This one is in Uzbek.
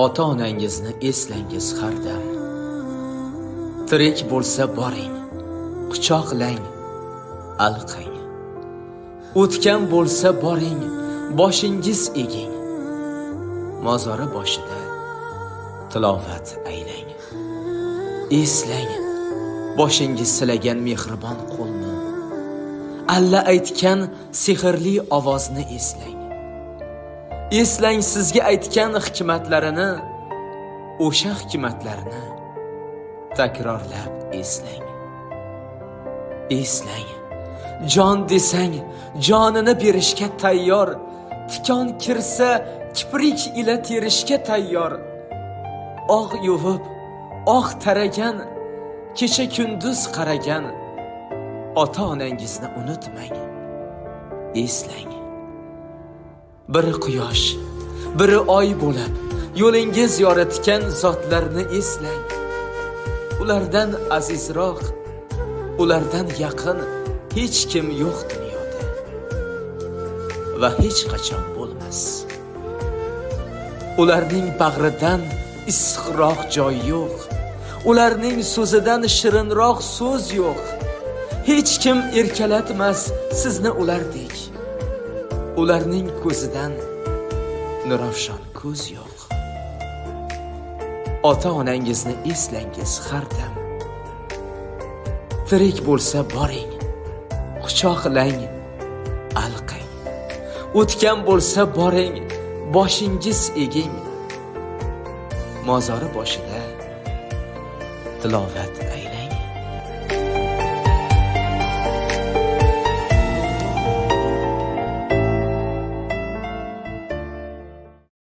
Ota-onangizni eslangiz har dam. Tirik bo'lsa boring, quchoqlang, alqang. O'tgan bo'lsa boring, boshingiz eging. Mozori boshida tilovat aylang. Eslang, boshingiz silagan mehribon qo'lni. Alla aytgan sehrli ovozni eslang. Eslang sizga aytgan hikmatlarini, o'sha hikmatlarni takrorlab eslang. Eslang, jon desang, jonini berishga tayyor. Tikon kirsa, kiprik ila terishga tayyor. Oq yuvib, oq taragan, kecha kunduz qaragan ota-onangizni unutmang. Eslang. Biri quyosh, biri oy bo'lib, yo'lingiz yoritgan zotlarni eslang. Ulardan azizroq, ulardan yaqin hech kim yo'q dunyoda va hech qachon bo'lmas. Ularning bag'ridan issiqroq joy yo'q. Ularning so'zidan shirinroq so'z yo'q. Hech kim erkalatmas sizni ulardek. Ularning ko'zidan nurafshon ko'z yo'q. Ota-onangizni eslangiz har dam. Tirik bo'lsa boring, quchoqlang, alqang. O'tgan bo'lsa boring, boshingiz eging. Mozori boshida tilovat